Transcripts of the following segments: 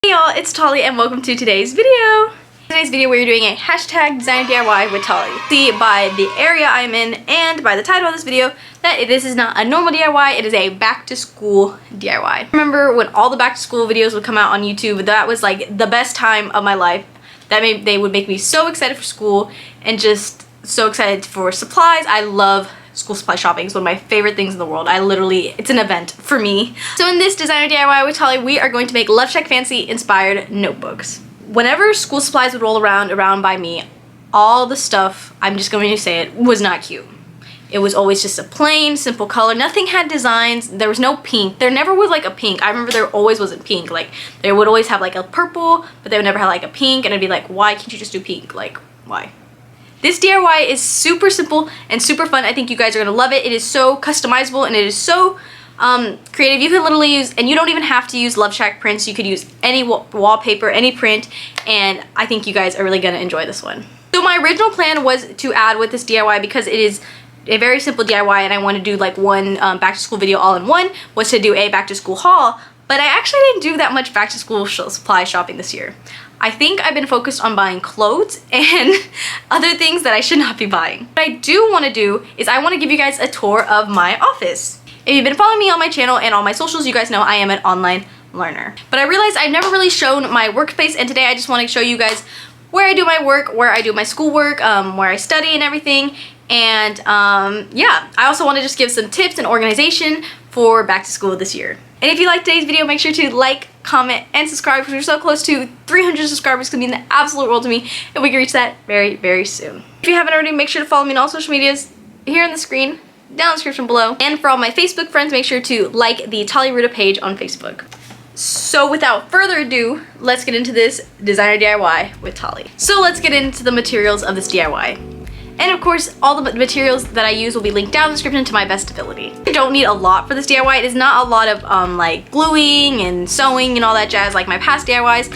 Hey y'all, it's Tali and welcome to today's video. In today's video we're doing a hashtag designer DIY with Tali. See by the area I'm in and by the title of this video that this is not a normal DIY, it is a back to school DIY. I remember when all the back to school videos would come out on YouTube, that was like the best time of my life. They would make me so excited for school and just so excited for supplies. I love school supply shopping. It's one of my favorite things in the world. It's an event for me. So in this designer DIY with Tali, we are going to make Loveshackfancy Inspired notebooks. Whenever school supplies would roll around by me, all the stuff, I'm just going to say it, was not cute. It was always just a plain, simple color. Nothing had designs. There was no pink. There never was like a pink. I remember there always wasn't pink. Like they would always have like a purple, but they would never have like a pink. And I'd be like, why can't you just do pink? Like, why? This DIY is super simple and super fun. I think you guys are gonna love it. It is so customizable and it is so creative. You can literally use, and you don't even have to use Loveshack prints. You could use any wallpaper, any print, and I think you guys are really gonna enjoy this one. So my original plan was to add with this DIY, because it is a very simple DIY and I want to do like one back to school video all in one, was to do a back to school haul, but I actually didn't do that much back to school supply shopping this year. I think I've been focused on buying clothes and other things that I should not be buying. What I do want to do is I want to give you guys a tour of my office. If you've been following me on my channel and on my socials, you guys know I am an online learner. But I realized I've never really shown my workspace, and today I just want to show you guys where I do my work, where I do my schoolwork, where I study and everything. And yeah, I also want to just give some tips and organization for back to school this year. And if you liked today's video, make sure to like, comment, and subscribe, because we're so close to 300 subscribers. It's gonna mean the absolute world to me, and we can reach that very, very soon. If you haven't already, make sure to follow me on all social medias here on the screen, down in the description below. And for all my Facebook friends, make sure to like the Tali Ruta page on Facebook. So without further ado, let's get into this designer DIY with Tali. So let's get into the materials of this DIY. And of course, all the materials that I use will be linked down in the description to my best ability. You don't need a lot for this DIY. It is not a lot of like gluing and sewing and all that jazz like my past DIYs.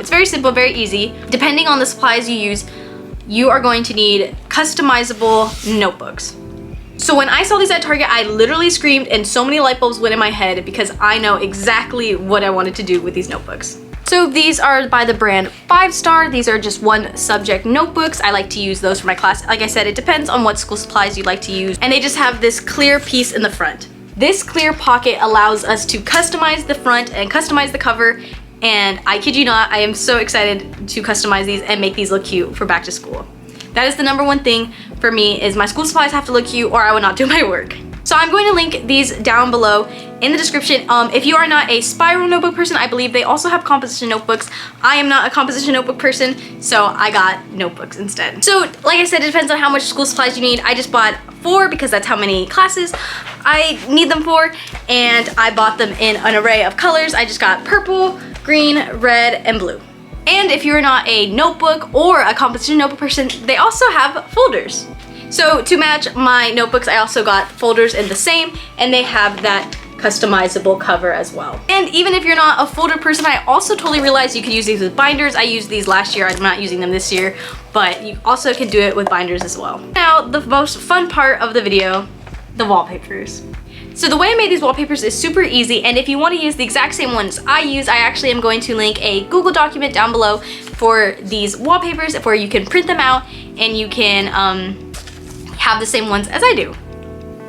It's very simple, very easy. Depending on the supplies you use, you are going to need customizable notebooks. So when I saw these at Target, I literally screamed and so many light bulbs went in my head, because I know exactly what I wanted to do with these notebooks. So these are by the brand 5 Star. These are just one subject notebooks. I like to use those for my class. Like I said, it depends on what school supplies you'd like to use. And they just have this clear piece in the front. This clear pocket allows us to customize the front and customize the cover. And I kid you not, I am so excited to customize these and make these look cute for back to school. That is the #1 thing for me, is my school supplies have to look cute or I would not do my work. So I'm going to link these down below in the description. If you are not a spiral notebook person, I believe they also have composition notebooks. I am not a composition notebook person, so I got notebooks instead. So like I said, it depends on how much school supplies you need. I just bought 4 because that's how many classes I need them for, and I bought them in an array of colors. I just got purple, green, red, and blue. And if you're not a notebook or a composition notebook person, they also have folders. So to match my notebooks, I also got folders in the same, and they have that customizable cover as well. And even if you're not a folder person, I also totally realized you could use these with binders. I used these last year, I'm not using them this year, but you also can do it with binders as well. Now, the most fun part of the video, the wallpapers. So the way I made these wallpapers is super easy, and if you want to use the exact same ones I use, I actually am going to link a Google document down below for these wallpapers where you can print them out and you can have the same ones as I do.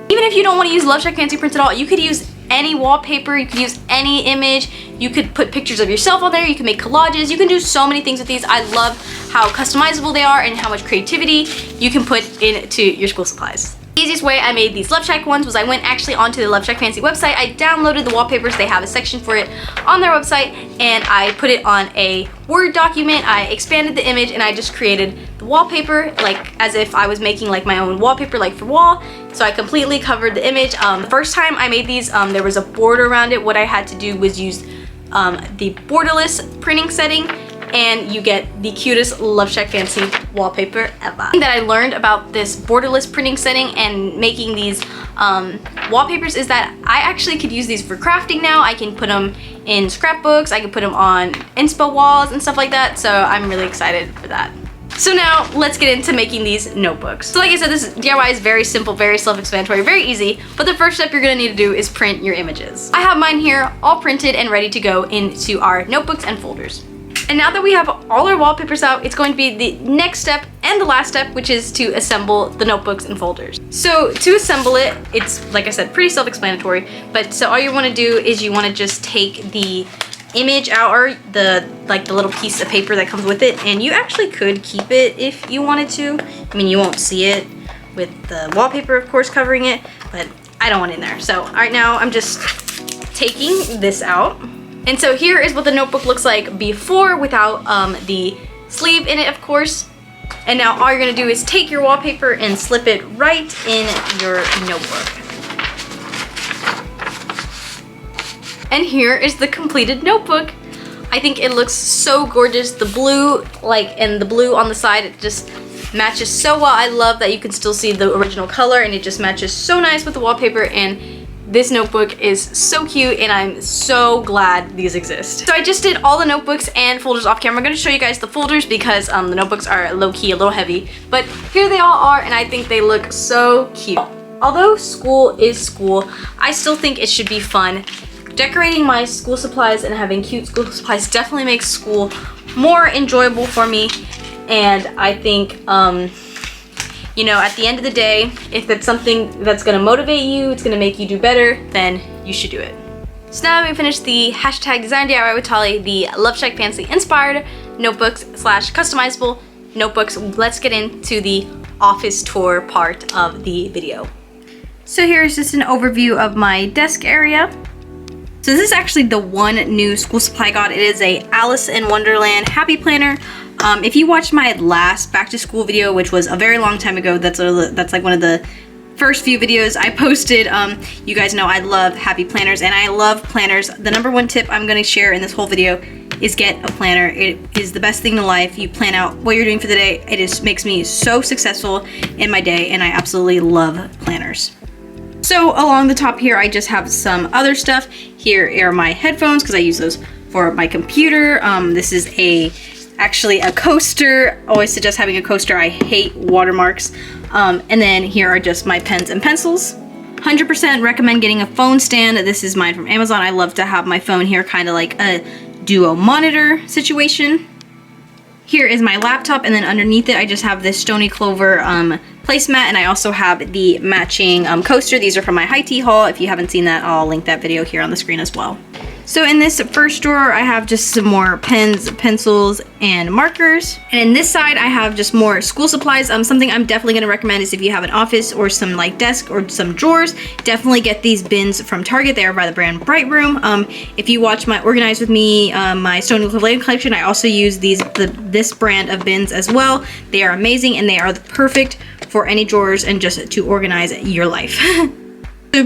Even if you don't want to use Loveshackfancy prints at all, you could use any wallpaper, you could use any image, you could put pictures of yourself on there, you can make collages, you can do so many things with these. I love how customizable they are and how much creativity you can put into your school supplies. The easiest way I made these Loveshack ones was I went actually onto the Loveshackfancy website, I downloaded the wallpapers, they have a section for it on their website, and I put it on a Word document, I expanded the image, and I just created the wallpaper like as if I was making like my own wallpaper like for wall. So I completely covered the image. The first time I made these, there was a border around it. What I had to do was use the borderless printing setting, and you get the cutest Loveshackfancy wallpaper ever. The thing that I learned about this borderless printing setting and making these wallpapers is that I actually could use these for crafting now. I can put them in scrapbooks, I can put them on inspo walls and stuff like that, so I'm really excited for that. So now let's get into making these notebooks. So like I said, this DIY is very simple, very self-explanatory, very easy, but the first step you're gonna need to do is print your images. I have mine here all printed and ready to go into our notebooks and folders. And now that we have all our wallpapers out, it's going to be the next step and the last step, which is to assemble the notebooks and folders. So to assemble it, it's, like I said, pretty self-explanatory, but so all you wanna do is you wanna just take the image out, or the little piece of paper that comes with it, and you actually could keep it if you wanted to. I mean, you won't see it with the wallpaper, of course, covering it, but I don't want it in there. So right now I'm just taking this out. And so here is what the notebook looks like before, without the sleeve in it, of course. And now all you're gonna do is take your wallpaper and slip it right in your notebook. And here is the completed notebook. I think it looks so gorgeous. The blue, and the blue on the side, it just matches so well. I love that you can still see the original color, and it just matches so nice with the wallpaper, and this notebook is so cute, and I'm so glad these exist. So I just did all the notebooks and folders off camera. I'm gonna show you guys the folders because the notebooks are low-key a little heavy, but here they all are, and I think they look so cute. Although school is school, I still think it should be fun. Decorating my school supplies and having cute school supplies definitely makes school more enjoyable for me, and I think, you know, at the end of the day, if it's something that's gonna motivate you, it's gonna make you do better, then you should do it. So now that we finished the hashtag Design DIY with Tali, the Loveshackfancy Inspired notebooks / customizable notebooks, let's get into the office tour part of the video. So here's just an overview of my desk area. So this is actually the one new school supply I got. It is a Alice in Wonderland Happy Planner. If you watched my last back to school video, which was a very long time ago, that's like one of the first few videos I posted, you guys know I love happy planners, and I love planners. The number one tip I'm gonna share in this whole video is get a planner. It is the best thing in life. You plan out what you're doing for the day. It makes me so successful in my day, and I absolutely love planners. So along the top here, I just have some other stuff. Here are my headphones, because I use those for my computer. This is actually a coaster. Always suggest having a coaster. I hate watermarks. And then here are just my pens and pencils. 100% recommend getting a phone stand. This is mine from Amazon. I love to have my phone here, kind of like a duo monitor situation. Here is my laptop, and then underneath it I just have this Stony Clover placemat, and I also have the matching coaster. These are from my high tea haul. If you haven't seen that, I'll link that video here on the screen as well. So in this first drawer, I have just some more pens, pencils, and markers. And in this side, I have just more school supplies. Something I'm definitely gonna recommend is if you have an office or some like desk or some drawers, definitely get these bins from Target. They are by the brand Bright Room. If you watch my Organize With Me, my Stony Clover collection, I also use this brand of bins as well. They are amazing, and they are perfect for any drawers and just to organize your life.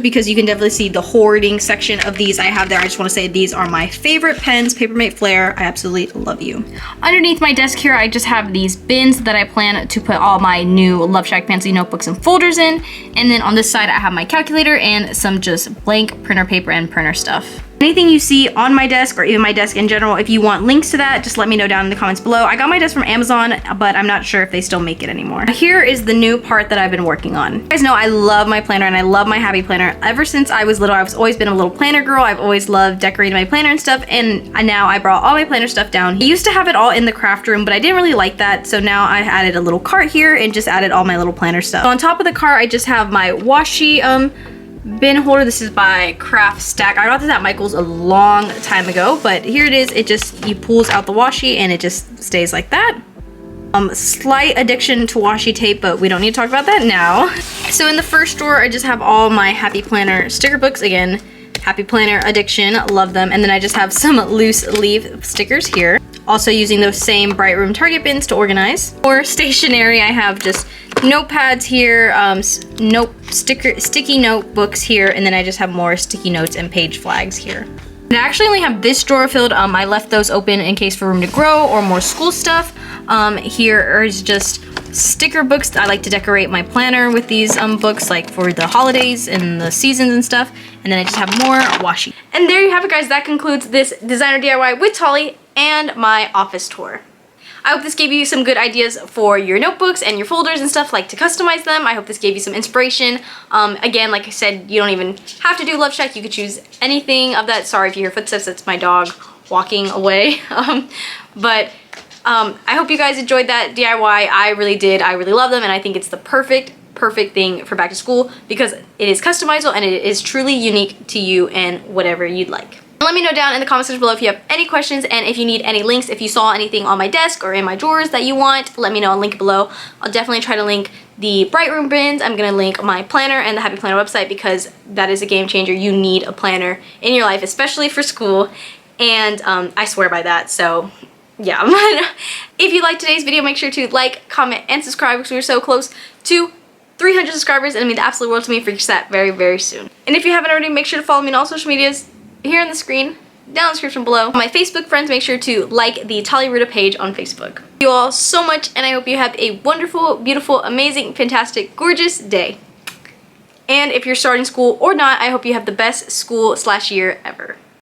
Because you can definitely see the hoarding section of these I have there. I just want to say these are my favorite pens, Papermate Flair. I absolutely love you. Underneath my desk here, I just have these bins that I plan to put all my new Loveshackfancy notebooks and folders in. And then on this side, I have my calculator and some just blank printer paper and printer stuff. Anything you see on my desk, or even my desk in general, if you want links to that, just let me know down in the comments below. I got my desk from Amazon, but I'm not sure if they still make it anymore. Here is the new part that I've been working on. You guys know I love my planner, and I love my happy planner. Ever since I was little, I've always been a little planner girl. I've always loved decorating my planner and stuff, and now I brought all my planner stuff down. I used to have it all in the craft room, but I didn't really like that, so now I added a little cart here and just added all my little planner stuff. So on top of the cart, I just have my washi bin holder. This is by Craft Stack. I got this at Michael's a long time ago, but here it is. You pulls out the washi and it just stays like that. Slight addiction to washi tape, but we don't need to talk about that now. So in the first drawer, I just have all my Happy Planner sticker books. Again, Happy Planner addiction, love them. And then I just have some loose leaf stickers here. Also using those same Bright Room Target bins to organize. For stationery, I have just notepads here, sticky notebooks here, and then I just have more sticky notes and page flags here. And I actually only have this drawer filled. I left those open in case for room to grow or more school stuff. Here is just sticker books. I like to decorate my planner with these books, like for the holidays and the seasons and stuff. And then I just have more washi. And there you have it, guys. That concludes this designer DIY with Tali and my office tour. I hope this gave you some good ideas for your notebooks and your folders and stuff, like to customize them. I hope this gave you some inspiration. Again, like I said, you don't even have to do Love Shack. You could choose anything of that. Sorry if you hear footsteps, that's my dog walking away. But I hope you guys enjoyed that DIY. I really did. I really love them, and I think it's the perfect thing for back to school because it is customizable and it is truly unique to you and whatever you'd like. Let me know down in the comment section below if you have any questions and if you need any links. If you saw anything on my desk or in my drawers that you want, let me know. I'll link it below. I'll definitely try to link the Bright Room bins. I'm going to link my planner and the Happy Planner website because that is a game changer. You need a planner in your life, especially for school, and I swear by that. So yeah. If you liked today's video, make sure to like, comment, and subscribe because we're so close to 300 subscribers and it means the absolute world to me. For that very soon. And if you haven't already, make sure to follow me on all social medias here on the screen, down in the description below. My Facebook friends, make sure to like the Tali Ruta page on Facebook. Thank you all so much, and I hope you have a wonderful, beautiful, amazing, fantastic, gorgeous day. And if you're starting school or not, I hope you have the best school/year ever.